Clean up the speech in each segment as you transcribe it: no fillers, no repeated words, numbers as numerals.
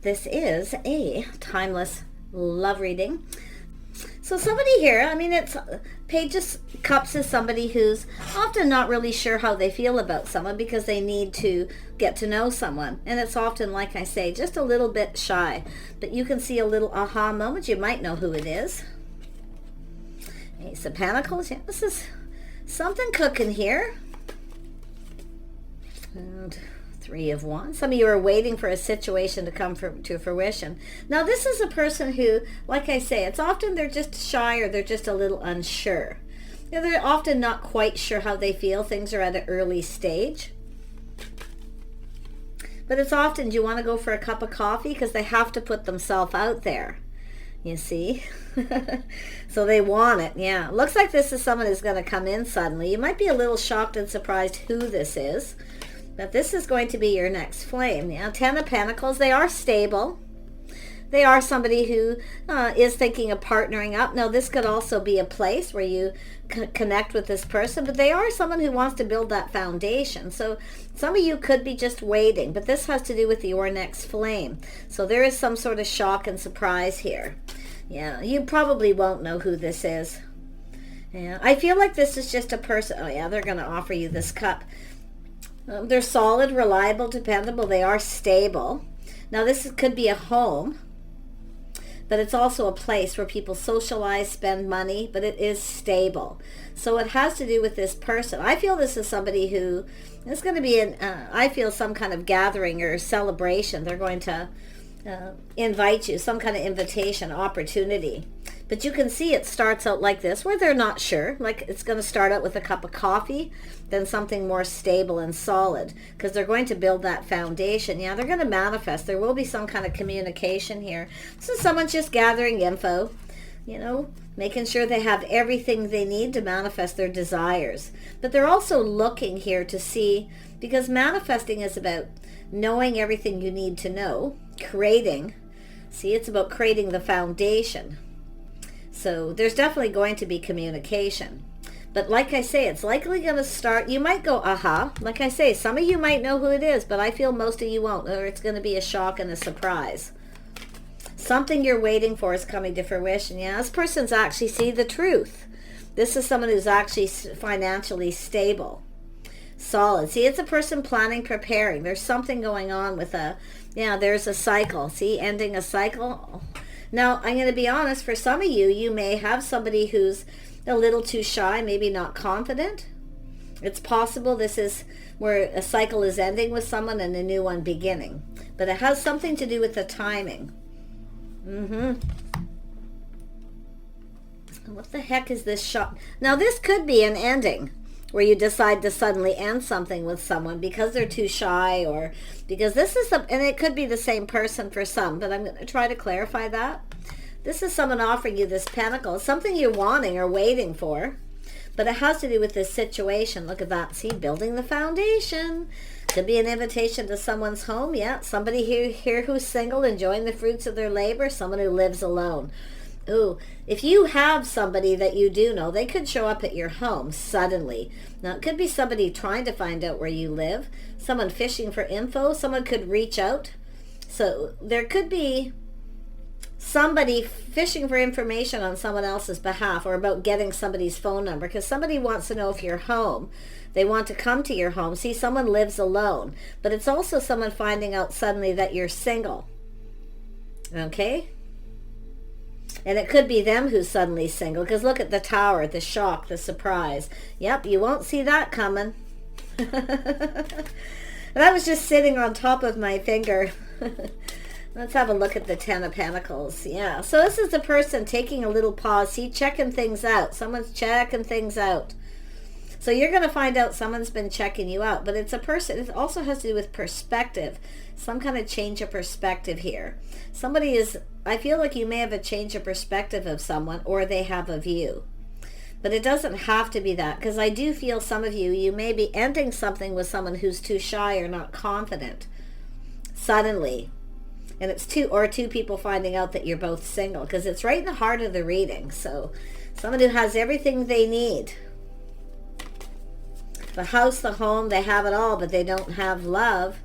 This is a timeless love reading. So somebody here, I mean, it's Page of Cups is somebody who's often not really sure how they feel about someone because they need to get to know someone. And it's often, like I say, just a little bit shy. But you can see a little aha moment. You might know who it is. Ace of Pentacles. Yeah, this is something cooking here. And Three of Wands. Some of you are waiting for a situation to come to fruition. Now, this is a person who, like I say, it's often they're just shy or they're just a little unsure. You know, they're often not quite sure how they feel. Things are at an early stage. But it's often, do you want to go for a cup of coffee? Because they have to put themselves out there. You see? So they want it. Yeah. Looks like this is someone who's going to come in suddenly. You might be a little shocked and surprised who this is. But this is going to be your next flame. Yeah, Ten of Pentacles, they are stable. They are somebody who is thinking of partnering up. Now, this could also be a place where you connect with this person, but they are someone who wants to build that foundation. So some of you could be just waiting, but this has to do with your next flame. So there is some sort of shock and surprise here. Yeah, you probably won't know who this is. Yeah, I feel like this is just a person. Oh, yeah, they're going to offer you this cup. They're solid, reliable, dependable. They are stable. Now, this could be a home, but it's also a place where people socialize, spend money, but it is stable. So it has to do with this person. I feel this is somebody who is going to be in, I feel, some kind of gathering or celebration. They're going to invite you, some kind of invitation, opportunity. But you can see it starts out like this, where they're not sure. Like it's going to start out with a cup of coffee, then something more stable and solid, because they're going to build that foundation. Yeah, they're going to manifest. There will be some kind of communication here. So someone's just gathering info, you know, making sure they have everything they need to manifest their desires. But they're also looking here to see, because manifesting is about knowing everything you need to know, creating. See, it's about creating the foundation. So there's definitely going to be communication. But like I say, it's likely going to start, you might go, aha. Like I say, some of you might know who it is, but I feel most of you won't, or it's going to be a shock and a surprise. Something you're waiting for is coming to fruition. Yeah, this person's actually see the truth. This is someone who's actually financially stable, solid. See, it's a person planning, preparing. There's something going on with there's a cycle. See, ending a cycle. Now, I'm going to be honest, for some of you, you may have somebody who's a little too shy, maybe not confident. It's possible this is where a cycle is ending with someone and a new one beginning. But it has something to do with the timing. What the heck is this shock? Now, this could be an ending where you decide to suddenly end something with someone because they're too shy, or because this is and it could be the same person for some, but I'm going to try to clarify that. This is someone offering you this pentacle, something you're wanting or waiting for, but it has to do with this situation. Look at that. See, building the foundation. Could be an invitation to someone's home. Yeah, somebody here who's single, enjoying the fruits of their labor, someone who lives alone. Ooh, if you have somebody that you do know, they could show up at your home suddenly. Now, it could be somebody trying to find out where you live, someone fishing for info, someone could reach out. So there could be somebody fishing for information on someone else's behalf, or about getting somebody's phone number, because somebody wants to know if you're home. They want to come to your home. See, someone lives alone, but it's also someone finding out suddenly that you're single. Okay? And it could be them who's suddenly single, because look at the Tower, the shock, the surprise. Yep, you won't see that coming. That was just sitting on top of my finger. Let's have a look at the Ten of Pentacles. Yeah, so this is the person taking a little pause. See, checking things out. Someone's checking things out. So you're going to find out someone's been checking you out. But it's a person. It also has to do with perspective. Some kind of change of perspective here. Somebody is, I feel like you may have a change of perspective of someone, or they have of you. But it doesn't have to be that, because I do feel some of you, you may be ending something with someone who's too shy or not confident suddenly. And it's two people finding out that you're both single, because it's right in the heart of the reading. So someone who has everything they need. The house, the home, they have it all, but they don't have love.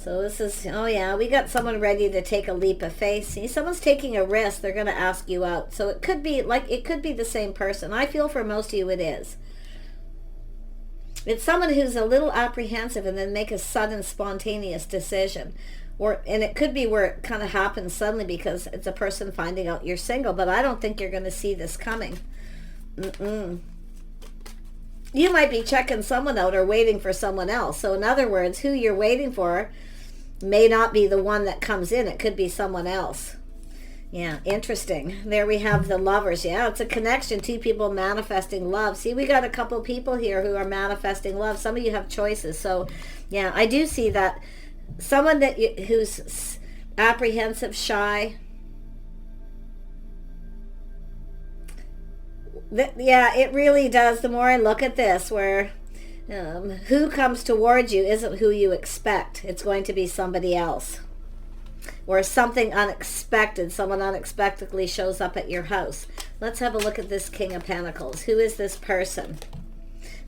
So this is, oh yeah, we got someone ready to take a leap of faith. See, someone's taking a risk. They're going to ask you out. So it could be it could be the same person. I feel for most of you it is. It's someone who's a little apprehensive and then make a sudden spontaneous decision. And it could be where it kind of happens suddenly because it's a person finding out you're single. But I don't think you're going to see this coming. You might be checking someone out or waiting for someone else. So in other words, who you're waiting for may not be the one that comes in. It could be someone else. Yeah, interesting. There we have the lovers. Yeah, it's a connection. Two people manifesting love. See, we got a couple people here who are manifesting love. Some of you have choices. So, yeah, I do see that someone who's apprehensive, shy. Yeah, it really does. The more I look at this, where who comes towards you isn't who you expect. It's going to be somebody else. Or something unexpected. Someone unexpectedly shows up at your house. Let's have a look at this King of Pentacles. Who is this person?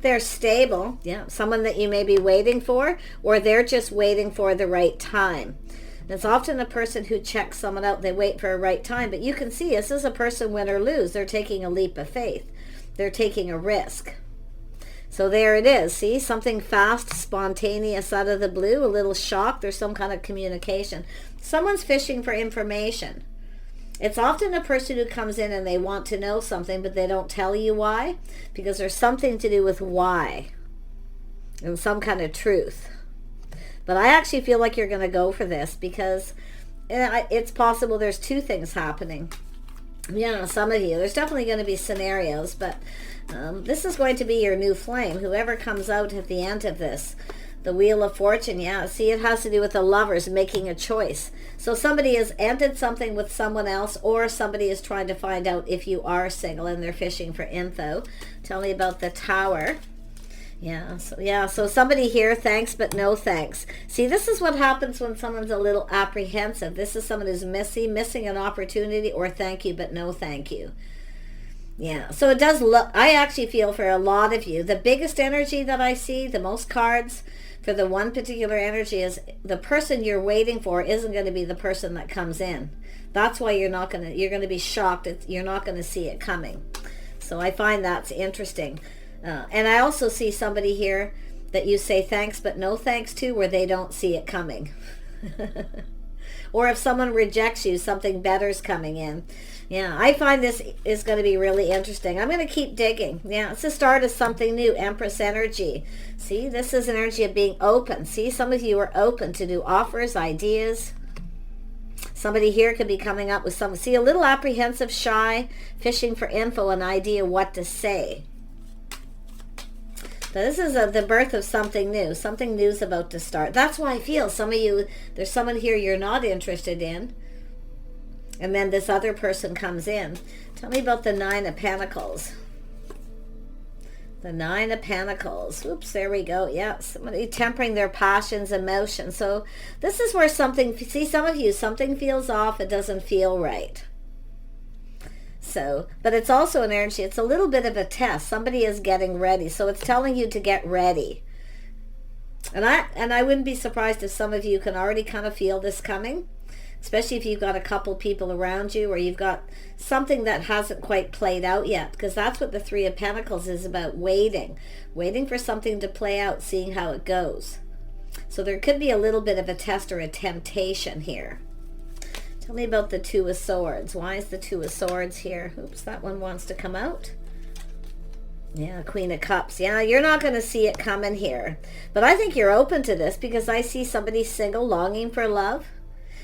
They're stable. Yeah, someone that you may be waiting for, or they're just waiting for the right time. And it's often a person who checks someone out. They wait for a right time. But you can see this is a person win or lose. They're taking a leap of faith. They're taking a risk. So there it is. See, something fast, spontaneous out of the blue, a little shock. There's some kind of communication. Someone's fishing for information. It's often a person who comes in and they want to know something, but they don't tell you why, because there's something to do with why and some kind of truth. But I actually feel like you're going to go for this because it's possible there's two things happening. Some of you, there's definitely going to be scenarios, but this is going to be your new flame. Whoever comes out at the end of this, the Wheel of Fortune, yeah. See, it has to do with the lovers making a choice. So somebody has ended something with someone else, or somebody is trying to find out if you are single and they're fishing for info. Tell me about the Tower. So somebody here, thanks but no thanks. See, this is what happens when someone's a little apprehensive. This is someone who's missing an opportunity, or thank you but no thank you. Yeah, so it does look, I actually feel for a lot of you, the biggest energy that I see, the most cards for the one particular energy is the person you're waiting for isn't going to be the person that comes in. That's why you're going to be shocked. You're not going to see it coming. So I find that's interesting. And I also see somebody here that you say thanks but no thanks to, where they don't see it coming. Or if someone rejects you, something better's coming in. Yeah, I find this is going to be really interesting. I'm going to keep digging. Yeah, it's the start of something new. Empress energy. See, this is an energy of being open. See, some of you are open to new offers, ideas. Somebody here could be coming up with some, see, a little apprehensive, shy, fishing for info, an idea what to say. So this is the birth of something new. Something new is about to start. That's why I feel some of you, there's someone here you're not interested in. And then this other person comes in. Tell me about the Nine of Pentacles. The Nine of Pentacles. Oops, there we go. Yeah, somebody tempering their passions, emotions. So this is where something, see, some of you, something feels off. It doesn't feel right. So, but it's also an energy, it's a little bit of a test. Somebody is getting ready. So it's telling you to get ready. And I wouldn't be surprised if some of you can already kind of feel this coming, especially if you've got a couple people around you, or you've got something that hasn't quite played out yet, because that's what the Three of Pentacles is about, waiting for something to play out, seeing how it goes. So there could be a little bit of a test or a temptation here. Tell me about the Two of Swords. Why is the Two of Swords here? Oops, that one wants to come out. Yeah, Queen of Cups. Yeah, you're not going to see it coming here. But I think you're open to this because I see somebody single, longing for love.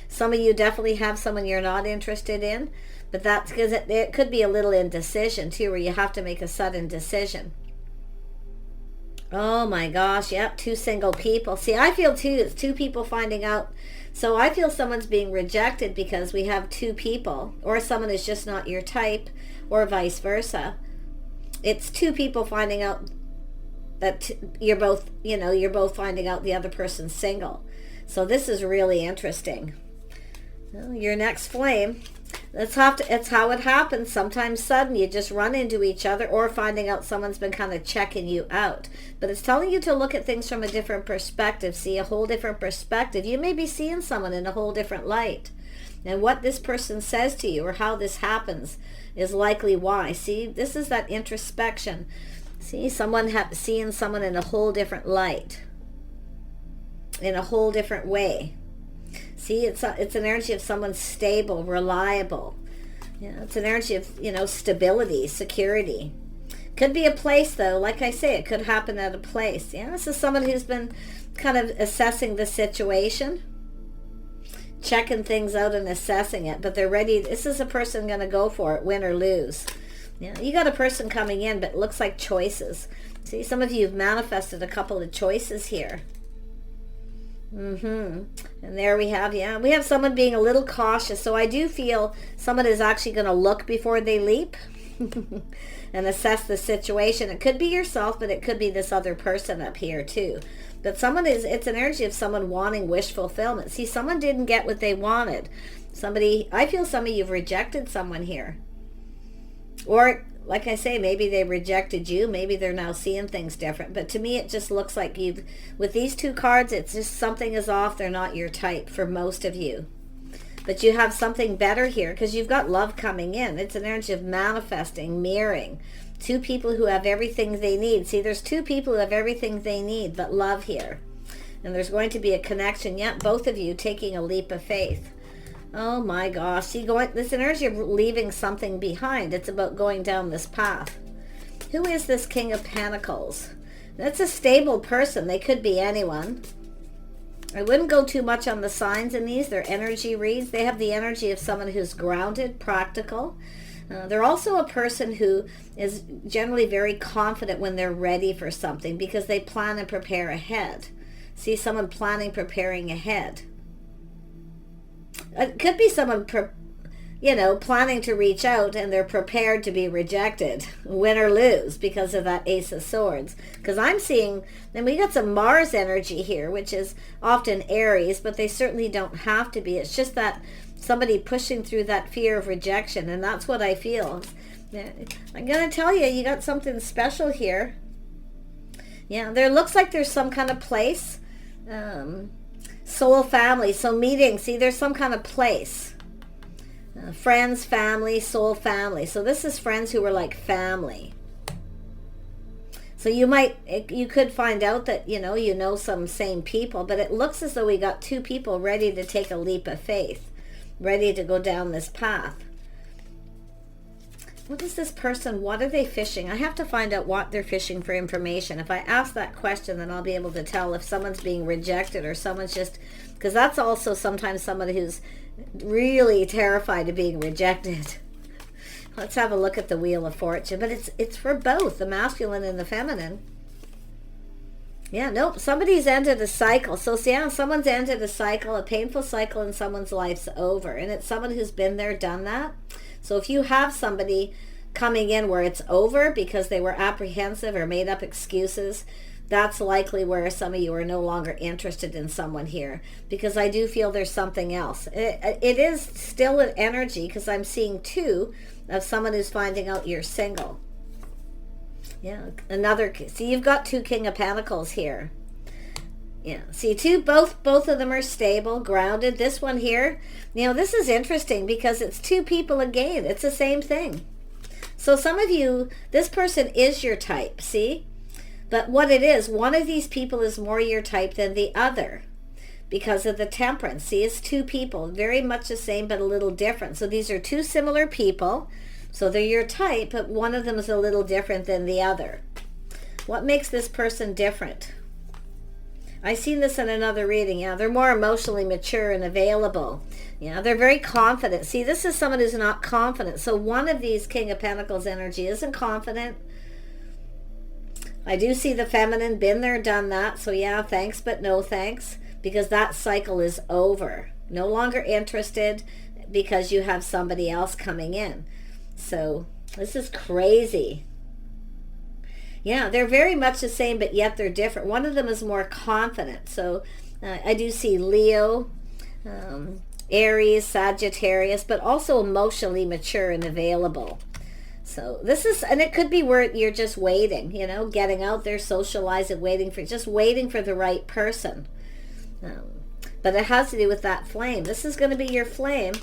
Some of you definitely have someone you're not interested in. But that's because it could be a little indecision too, where you have to make a sudden decision. Oh my gosh, yep, two single people. See, I feel too, it's two people finding out. So I feel someone's being rejected because we have two people, or someone is just not your type, or vice versa. It's two people finding out that you're both finding out the other person's single. So this is really interesting. Well, your next flame. It's how it happens. Sometimes sudden, you just run into each other, or finding out someone's been kind of checking you out. But it's telling you to look at things from a different perspective, see a whole different perspective. You may be seeing someone in a whole different light. And what this person says to you or how this happens is likely why. See, this is that introspection. See, seeing someone in a whole different light, in a whole different way. See, it's an energy of someone stable, reliable. Yeah, it's an energy of, stability, security. Could be a place, though. Like I say, it could happen at a place. Yeah, this is someone who's been kind of assessing the situation, checking things out and assessing it, but they're ready. This is a person going to go for it, win or lose. Yeah, you got a person coming in, but it looks like choices. See, some of you have manifested a couple of choices here. And there we have, we have someone being a little cautious. So I do feel someone is actually going to look before they leap and assess the situation. It could be yourself, but it could be this other person up here too. But it's an energy of someone wanting wish fulfillment. See, someone didn't get what they wanted. I feel some of you've rejected someone here. Or, like I say, maybe they rejected you. Maybe they're now seeing things different. But to me, it just looks like with these two cards, it's just something is off. They're not your type for most of you. But you have something better here because you've got love coming in. It's an energy of manifesting, mirroring. Two people who have everything they need. See, there's two people who have everything they need, but love here. And there's going to be a connection. Yet both of you taking a leap of faith. Oh my gosh. See, this energy of leaving something behind. It's about going down this path. Who is this King of Pentacles? That's a stable person. They could be anyone. I wouldn't go too much on the signs in these. They're energy reads. They have the energy of someone who's grounded, practical. They're also a person who is generally very confident when they're ready for something because they plan and prepare ahead. See, someone planning, preparing ahead. It could be someone, planning to reach out and they're prepared to be rejected, win or lose, because of that Ace of Swords. Because I'm seeing, and we got some Mars energy here, which is often Aries, but they certainly don't have to be. It's just that somebody pushing through that fear of rejection, and that's what I feel. I'm going to tell you, you got something special here. Yeah, there looks like there's some kind of place. Soul family, so meeting. See, there's some kind of place. Friends, family, soul family. So this is friends who were like family. So you could find out that, you know some same people, but it looks as though we got two people ready to take a leap of faith, ready to go down this path. What is this person? What are they fishing? I have to find out what they're fishing for information. If I ask that question, then I'll be able to tell if someone's being rejected or someone's just, because that's also sometimes someone who's really terrified of being rejected. Let's have a look at the Wheel of Fortune. But it's for both, the masculine and the feminine. Yeah, nope. Somebody's ended a cycle. So, yeah, someone's ended a cycle, a painful cycle, and someone's life's over. And it's someone who's been there, done that. So if you have somebody coming in where it's over because they were apprehensive or made up excuses, that's likely where some of you are no longer interested in someone here, because I do feel there's something else. It is still an energy, because I'm seeing two of someone who's finding out you're single. Yeah, see, you've got two King of Pentacles here. Yeah, see, both of them are stable, grounded. This one here, this is interesting because it's two people again. It's the same thing. So some of you, this person is your type, see? But what it is, one of these people is more your type than the other because of the Temperance. See, it's two people, very much the same but a little different. So these are two similar people. So they're your type, but one of them is a little different than the other. What makes this person different? I've seen this in another reading. Yeah, they're more emotionally mature and available. Yeah, they're very confident. See, this is someone who's not confident. So one of these King of Pentacles energy isn't confident. I do see the feminine, been there, done that. So yeah, thanks, but no thanks, because that cycle is over. No longer interested because you have somebody else coming in. So this is crazy. Yeah, they're very much the same, but yet they're different. One of them is more confident. So I do see Leo, Aries, Sagittarius, but also emotionally mature and available. So this is, and it could be where you're just waiting, you know, getting out there, socializing, just waiting for the right person. But it has to do with that flame. This is going to be your flame.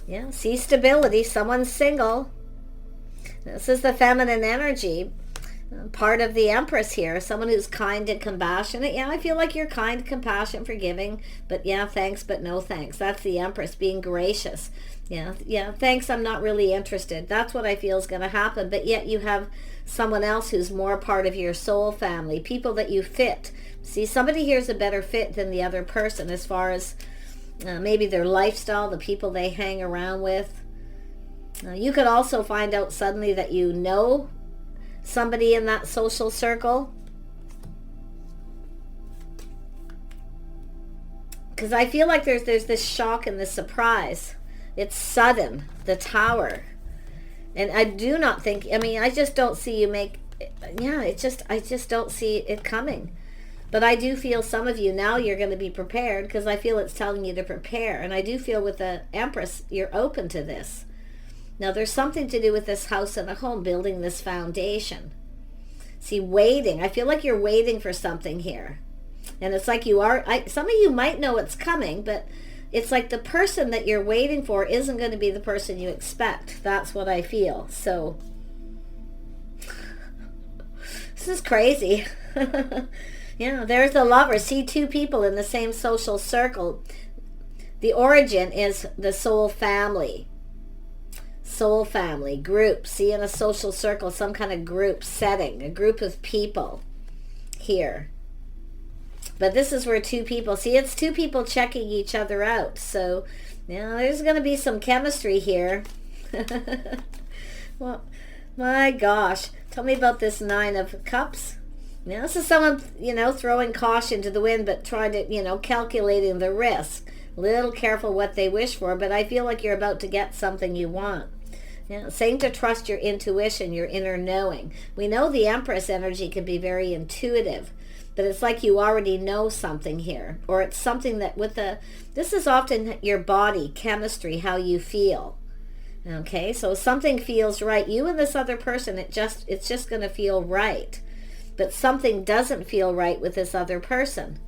Yeah, see stability. Someone's single. This is the feminine energy. Part of the Empress here. Someone who's kind and compassionate. Yeah, I feel like you're kind, compassionate, forgiving. But yeah, thanks, but no thanks. That's the Empress being gracious. Yeah, thanks, I'm not really interested. That's what I feel is going to happen. But yet you have someone else who's more part of your soul family. People that you fit. See, somebody here is a better fit than the other person as far as maybe their lifestyle, the people they hang around with. You could also find out suddenly that you know somebody in that social circle. Because I feel like there's this shock and this surprise. It's sudden, the Tower. And I do not think, I mean, I just don't see you make, I just don't see it coming. But I do feel some of you now you're going to be prepared, because I feel it's telling you to prepare. And I do feel with the Empress, you're open to this. Now, there's something to do with this house and a home, building this foundation. See, waiting. I feel like you're waiting for something here. And it's like you are, some of you might know it's coming, but it's like the person that you're waiting for isn't going to be the person you expect. That's what I feel. So, this is crazy. Yeah, there's the Lover. See, two people in the same social circle. The origin is the soul family. Soul family, group. See, in a social circle, some kind of group setting, a group of people here. But this is where two people, see, it's two people checking each other out. So, there's going to be some chemistry here. Well, my gosh. Tell me about this Nine of Cups. Now, this is someone, throwing caution to the wind, but trying to, calculating the risk. A little careful what they wish for, but I feel like you're about to get something you want. Saying to trust your intuition, your inner knowing. We know the Empress energy can be very intuitive, but it's like you already know something here. Or it's something that this is often your body, chemistry, how you feel. Okay, so something feels right. You and this other person, it's just going to feel right. But something doesn't feel right with this other person.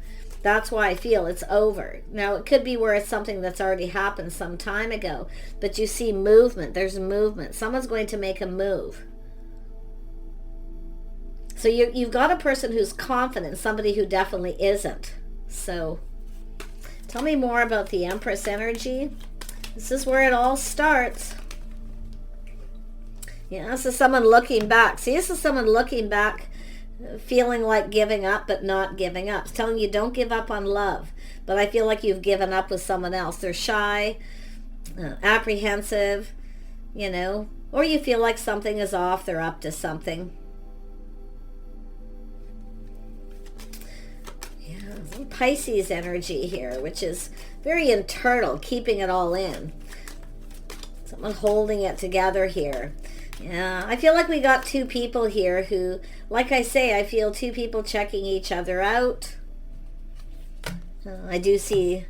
That's why I feel it's over. Now, it could be where it's something that's already happened some time ago. But you see movement. There's movement. Someone's going to make a move. So you've got a person who's confident, somebody who definitely isn't. So, tell me more about the Empress energy. This is where it all starts. This is someone looking back. See, this is someone looking back, feeling like giving up, but not giving up. It's telling you don't give up on love. But I feel like you've given up with someone else. They're shy, apprehensive, or you feel like something is off. They're up to something. Pisces energy here, which is very internal, keeping it all in. Someone holding it together here. Yeah, I feel like we got two people here who, like I say, I feel two people checking each other out. I do see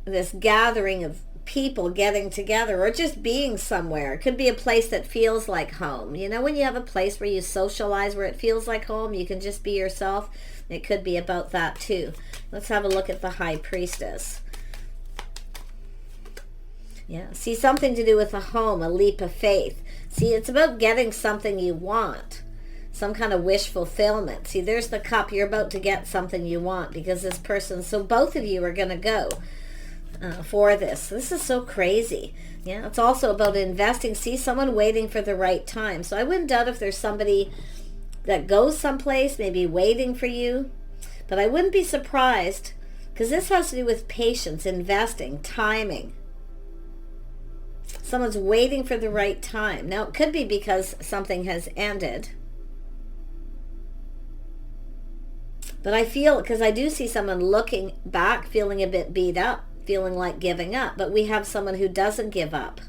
this gathering of people getting together or just being somewhere. It could be a place that feels like home. When you have a place where you socialize, where it feels like home, you can just be yourself. It could be about that too. Let's have a look at the High Priestess. Yeah, see, something to do with a home, a leap of faith. See, it's about getting something you want. Some kind of wish fulfillment. See, there's the cup. You're about to get something you want because this person, so both of you are going to go for this. This is so crazy. Yeah, it's also about investing. See, someone waiting for the right time. So I wouldn't doubt if there's somebody that goes someplace, maybe waiting for you. But I wouldn't be surprised because this has to do with patience, investing, timing. Someone's waiting for the right time. Now, it could be because something has ended. But I feel, because I do see someone looking back, feeling a bit beat up, feeling like giving up. But we have someone who doesn't give up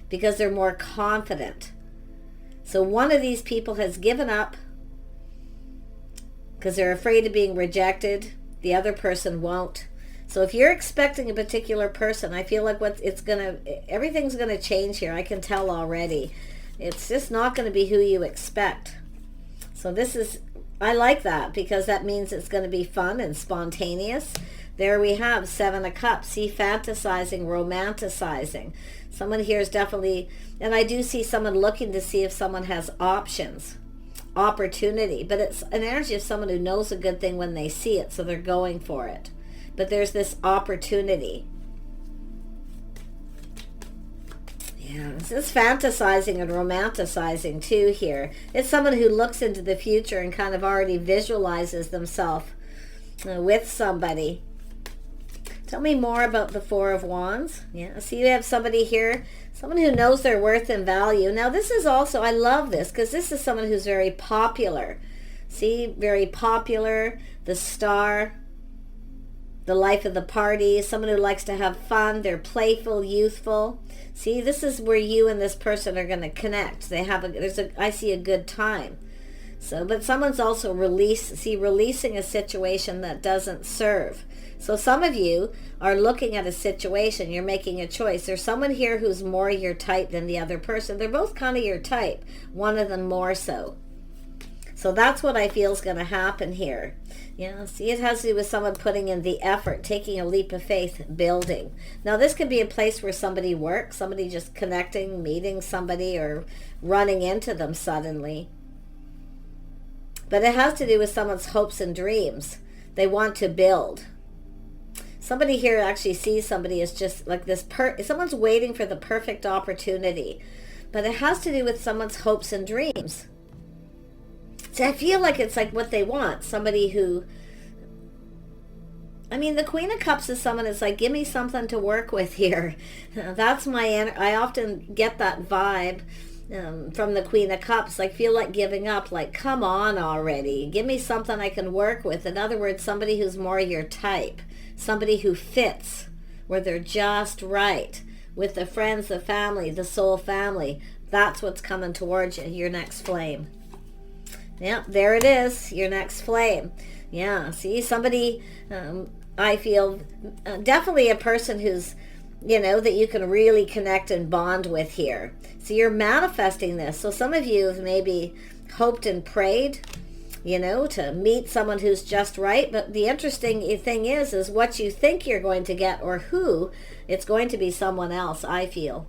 because they're more confident. So one of these people has given up because they're afraid of being rejected. The other person won't. So if you're expecting a particular person, I feel like everything's gonna change here. I can tell already. It's just not going to be who you expect. So I like that, because that means it's going to be fun and spontaneous. There we have 7 of Cups. See, fantasizing, romanticizing. Someone here is definitely, and I do see someone looking to see if someone has options, opportunity. But it's an energy of someone who knows a good thing when they see it, so they're going for it. But there's this opportunity. Yeah, this is fantasizing and romanticizing too here. It's someone who looks into the future and kind of already visualizes themselves with somebody. Tell me more about the 4 of Wands. Yeah, see, you have somebody here, someone who knows their worth and value. Now this is also, I love this, because this is someone who's very popular. See, very popular, the star, the life of the party, someone who likes to have fun, they're playful, youthful. See, this is where you and this person are going to connect. I see a good time. So, but someone's also releasing a situation that doesn't serve. So some of you are looking at a situation, you're making a choice. There's someone here who's more your type than the other person. They're both kind of your type, one of them more so. So that's what I feel is going to happen here. Yeah, see, it has to do with someone putting in the effort, taking a leap of faith, building. Now, this could be a place where somebody works, somebody just connecting, meeting somebody, or running into them suddenly. But it has to do with someone's hopes and dreams. They want to build. Somebody here actually sees somebody as just like this, someone's waiting for the perfect opportunity. But it has to do with someone's hopes and dreams. So I feel like it's like what they want. Somebody who, I mean, the Queen of Cups is someone that's like, give me something to work with here. That's I often get that vibe from the Queen of Cups. Like, feel like giving up. Like, come on already. Give me something I can work with. In other words, somebody who's more your type. Somebody who fits, where they're just right. With the friends, the family, the soul family. That's what's coming towards you, your next flame. Yeah, there it is, your next flame. Yeah, see, somebody, I feel, definitely a person who's, that you can really connect and bond with here. So you're manifesting this. So some of you have maybe hoped and prayed, to meet someone who's just right. But the interesting thing is what you think you're going to get, or who, it's going to be someone else, I feel.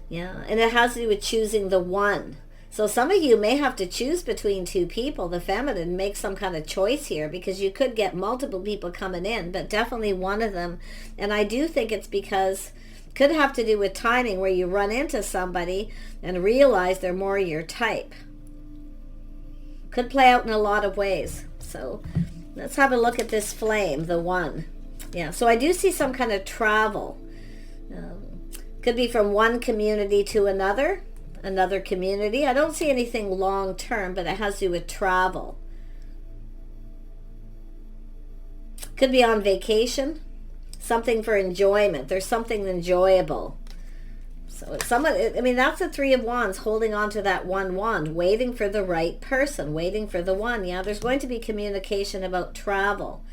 Yeah, and it has to do with choosing the one. So some of you may have to choose between 2 people, the feminine, make some kind of choice here, because you could get multiple people coming in, but definitely one of them. And I do think it's because, could have to do with timing, where you run into somebody and realize they're more your type. Could play out in a lot of ways. So let's have a look at this flame, the one. Yeah, so I do see some kind of travel. Could be from one community to another community. I don't see anything long term, but it has to do with travel. Could be on vacation, something for enjoyment. There's something enjoyable. So it's someone, I mean, that's the 3 of Wands, holding on to that one wand, waiting for the right person, waiting for the one. Yeah, there's going to be communication about travel.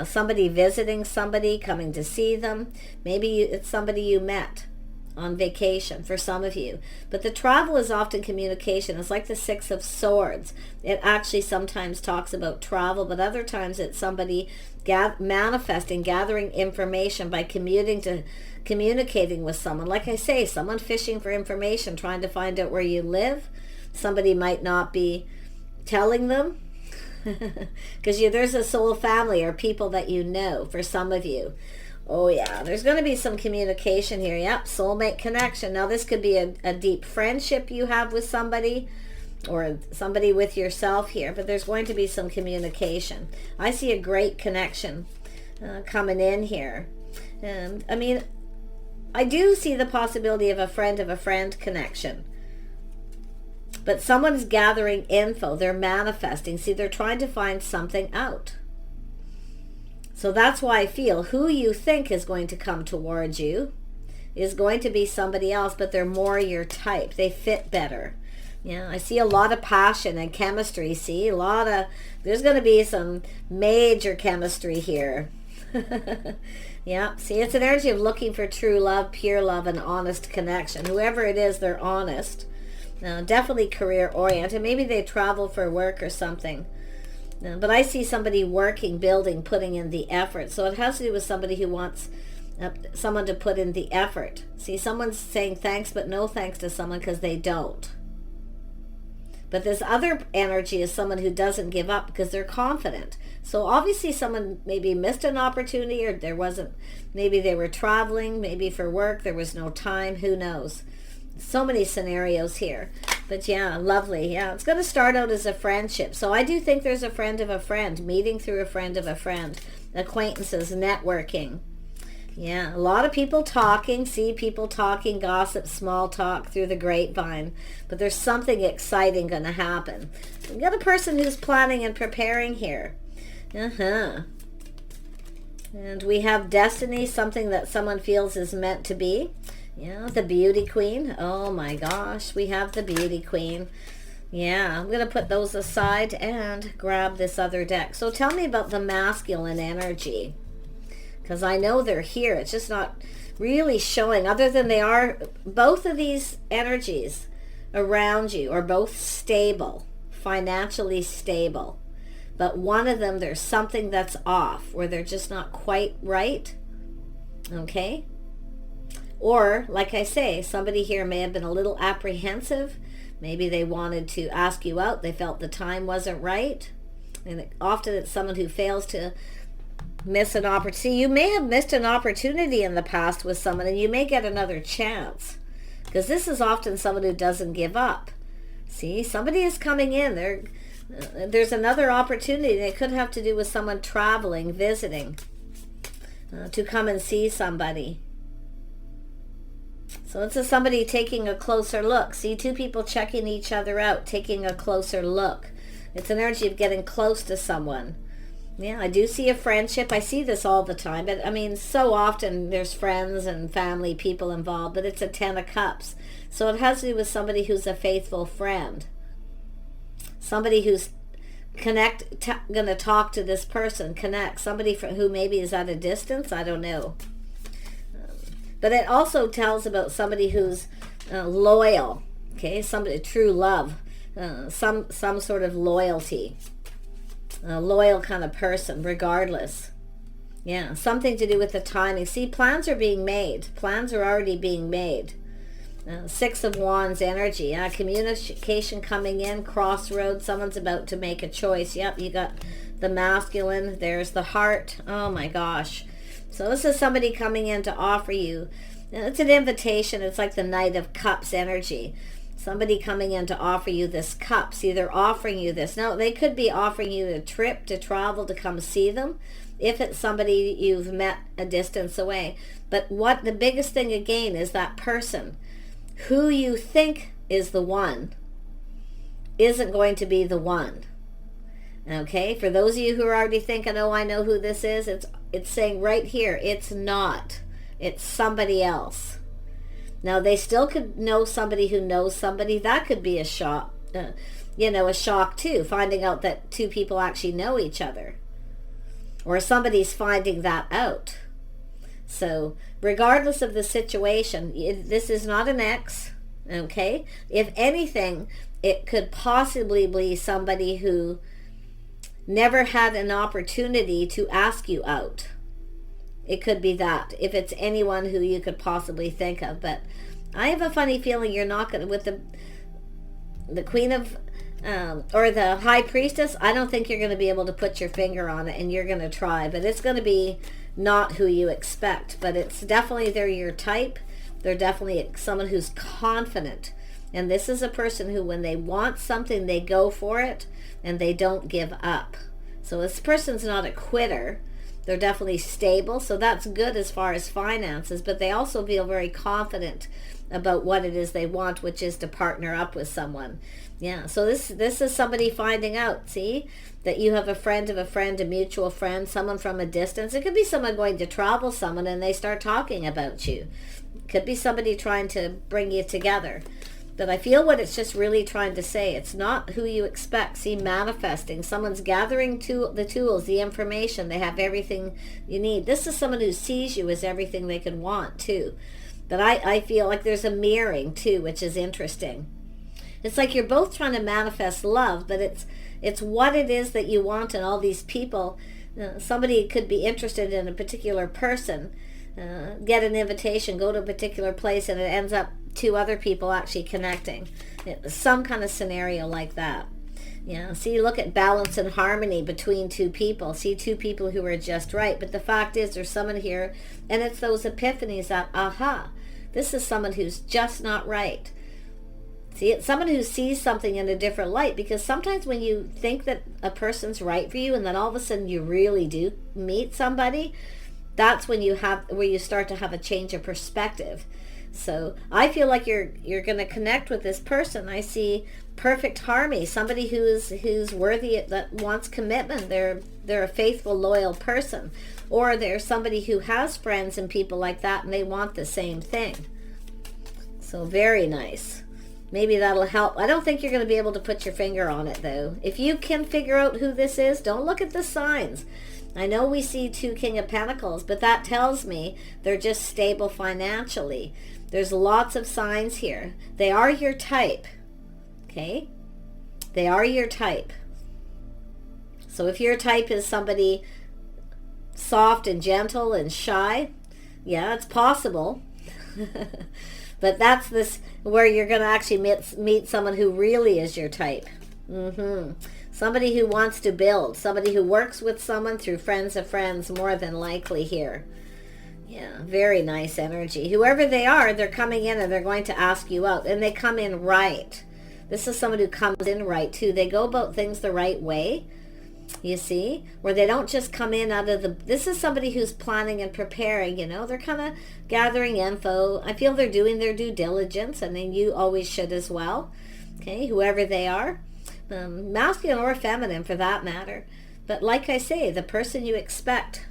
Somebody visiting somebody, coming to see them. Maybe it's somebody you met on vacation for some of you. But the travel is often communication. It's like the 6 of Swords. It actually sometimes talks about travel, but other times it's somebody manifesting, gathering information by communicating with someone. Like I say, someone fishing for information, trying to find out where you live. Somebody might not be telling them, because there's a soul family or people that you know for some of you. Oh yeah, there's going to be some communication here. Yep, soulmate connection. Now this could be a deep friendship you have with somebody, or somebody with yourself here, but there's going to be some communication. I see a great connection coming in here. I mean, I do see the possibility of a friend connection. But someone's gathering info. They're manifesting. See, they're trying to find something out. So that's why I feel who you think is going to come towards you is going to be somebody else, but they're more your type. They fit better. Yeah, I see a lot of passion and chemistry. See, there's going to be some major chemistry here. Yeah, see, it's an energy of looking for true love, pure love, and honest connection. Whoever it is, they're honest. Definitely career oriented. Maybe they travel for work or something. But I see somebody working, building, putting in the effort. So it has to do with somebody who wants someone to put in the effort. See, someone's saying thanks, but no thanks to someone because they don't. But this other energy is someone who doesn't give up because they're confident. So obviously someone maybe missed an opportunity, or maybe they were traveling, maybe for work, there was no time, who knows. So many scenarios here. But yeah, lovely. Yeah, it's going to start out as a friendship. So I do think there's a friend of a friend, meeting through a friend of a friend, acquaintances, networking. Yeah, a lot of people talking, see people talking, gossip, small talk through the grapevine. But there's something exciting going to happen. We've got a person who's planning and preparing here. And we have destiny, something that someone feels is meant to be. Yeah, the beauty queen. Oh my gosh, we have the beauty queen. Yeah, I'm going to put those aside and grab this other deck. So tell me about the masculine energy. Because I know they're here. It's just not really showing, other than they are, both of these energies around you are both stable, financially stable. But one of them, there's something that's off, where they're just not quite right. Okay? Or, like I say, somebody here may have been a little apprehensive. Maybe they wanted to ask you out. They felt the time wasn't right. And often it's someone who fails to miss an opportunity. You may have missed an opportunity in the past with someone, and you may get another chance. Because this is often someone who doesn't give up. See, somebody is coming in. There's another opportunity. It could have to do with someone traveling, visiting, to come and see somebody. So this is somebody taking a closer look. See, two people checking each other out, taking a closer look. It's an energy of getting close to someone. Yeah, I do see a friendship. I see this all the time. But I mean, so often there's friends and family, people involved, but it's a 10 of Cups. So it has to do with somebody who's a faithful friend. Somebody who's going to talk to this person, connect. Somebody who maybe is at a distance, I don't know. But it also tells about somebody who's loyal, okay? Somebody, true love, some sort of loyalty. A loyal kind of person, regardless. Yeah, something to do with the timing. See, plans are being made. Plans are already being made. 6 of Wands energy. Communication coming in, crossroads. Someone's about to make a choice. Yep, you got the masculine. There's the heart. Oh my gosh. So this is somebody coming in to offer you. It's an invitation. It's like the Knight of Cups energy. Somebody coming in to offer you this cup. See, they're offering you this. Now, they could be offering you a trip to travel to come see them, if it's somebody you've met a distance away. But what the biggest thing again is that person who you think is the one isn't going to be the one. Okay, for those of you who are already thinking, oh, I know who this is, it's saying right here, it's not. It's somebody else. Now, they still could know somebody who knows somebody. That could be a shock, a shock too, finding out that two people actually know each other. Or somebody's finding that out. So, regardless of the situation, this is not an ex, okay? If anything, it could possibly be somebody who never had an opportunity to ask you out. It could be that, if it's anyone who you could possibly think of. But I have a funny feeling you're not going to, with the Queen of, or the High Priestess, I don't think you're going to be able to put your finger on it, and you're going to try. But it's going to be not who you expect. But it's definitely, they're your type. They're definitely someone who's confident. And this is a person who, when they want something, they go for it, and they don't give up. So this person's not a quitter. They're definitely stable, so that's good as far as finances, but they also feel very confident about what it is they want, which is to partner up with someone. Yeah, so this is somebody finding out, see, that you have a friend of a friend, a mutual friend, someone from a distance. It could be someone going to travel someone and they start talking about you. It could be somebody trying to bring you together. But I feel what it's just really trying to say. It's not who you expect. See, manifesting. Someone's gathering the tools, the information. They have everything you need. This is someone who sees you as everything they could want, too. But I feel like there's a mirroring, too, which is interesting. It's like you're both trying to manifest love, but it's what it is that you want in all these people. Somebody could be interested in a particular person, get an invitation, go to a particular place, and it ends up two other people actually connecting. Some kind of scenario like that. Yeah, see, look at balance and harmony between two people. See, two people who are just right. But the fact is, there's someone here, and it's those epiphanies that, aha, this is someone who's just not right. See, it's someone who sees something in a different light, because sometimes when you think that a person's right for you, and then all of a sudden you really do meet somebody, that's when you start to have a change of perspective. So I feel like you're going to connect with this person. I see perfect harmony, somebody who's worthy, that wants commitment. They're a faithful, loyal person, or they're somebody who has friends and people like that, and they want the same thing. So very nice. Maybe that'll help. I don't think you're going to be able to put your finger on it, though. If you can figure out who this is, don't look at the signs. I know we see 2 King of Pentacles, but that tells me they're just stable financially. There's lots of signs here. They are your type. Okay? They are your type. So if your type is somebody soft and gentle and shy, yeah, it's possible. But that's this where you're going to actually meet someone who really is your type. Somebody who wants to build. Somebody who works with someone through friends of friends, more than likely here. Yeah, very nice energy. Whoever they are, they're coming in and they're going to ask you out. And they come in right. This is someone who comes in right, too. They go about things the right way. You see, where they don't just come in out of the, this is somebody who's planning and preparing, they're kind of gathering info. I feel they're doing their due diligence, and then you always should as well. Okay, whoever they are, masculine or feminine for that matter. But like I say, the person you expect.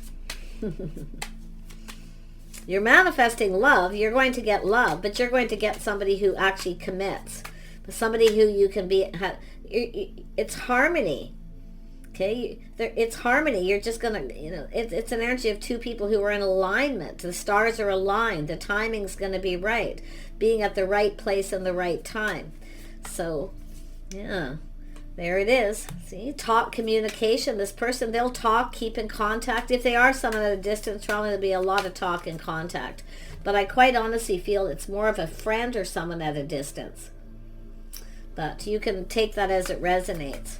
You're manifesting love. You're going to get love, but you're going to get somebody who actually commits. Somebody who you can be, it's harmony. Okay, it's harmony. You're just gonna, it's an energy of 2 people who are in alignment. The stars are aligned. The timing's gonna be right. Being at the right place and the right time. So, yeah, there it is. See, talk, communication. This person, they'll talk, keep in contact. If they are someone at a distance, probably there'll be a lot of talk and contact. But I quite honestly feel it's more of a friend or someone at a distance. But you can take that as it resonates.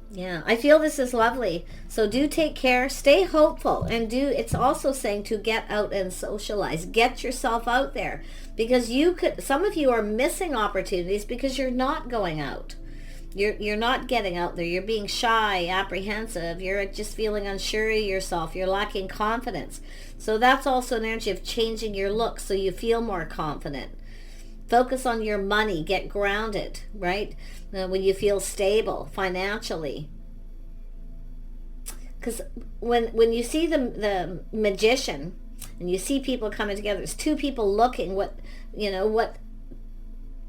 Yeah, I feel this is lovely. So do take care, stay hopeful, and it's also saying to get out and socialize. Get yourself out there, because some of you are missing opportunities because you're not going out. You're not getting out there. You're being shy, apprehensive. You're just feeling unsure of yourself. You're lacking confidence. So that's also an energy of changing your look so you feel more confident. Focus on your money. Get grounded, right? When you feel stable financially. Because when you see the magician and you see people coming together, it's 2 people looking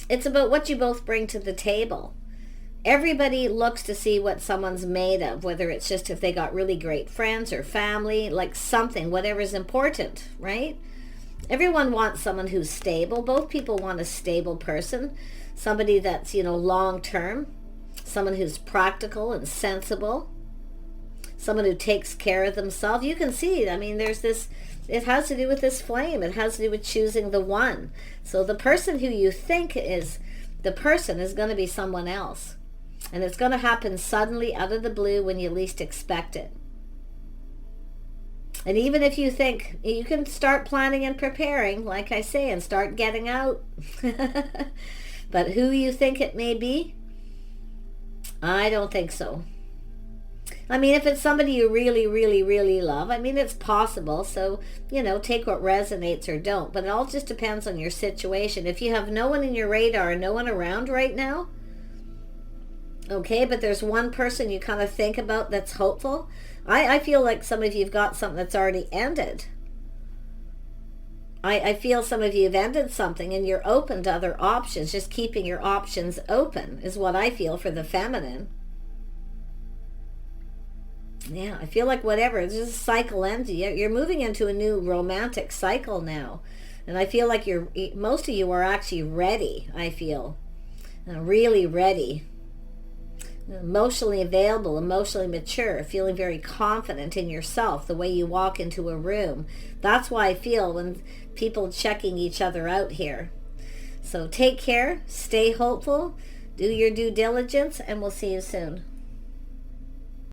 it's about what you both bring to the table. Everybody looks to see what someone's made of, whether it's just if they got really great friends or family, like something, whatever's important, right? Everyone wants someone who's stable. Both people want a stable person, somebody that's, long-term, someone who's practical and sensible, someone who takes care of themselves. You can see, there's this, it has to do with this flame. It has to do with choosing the one. So the person who you think is the person is going to be someone else. And it's going to happen suddenly out of the blue when you least expect it. And even if you think, you can start planning and preparing, like I say, and start getting out. But who you think it may be, I don't think so. If it's somebody you really, really, really love, it's possible. So, take what resonates or don't. But it all just depends on your situation. If you have no one in your radar, no one around right now, okay, but there's one person you kind of think about that's hopeful. I feel like some of you've got something that's already ended. I feel some of you have ended something and you're open to other options. Just keeping your options open is what I feel for the feminine. Yeah, I feel like whatever, it's just a cycle ending. You're moving into a new romantic cycle now. And I feel like most of you are actually ready, I feel. Really ready. Emotionally available, emotionally mature, feeling very confident in yourself, the way you walk into a room. That's why I feel when people checking each other out here. So take care, stay hopeful, do your due diligence, and we'll see you soon.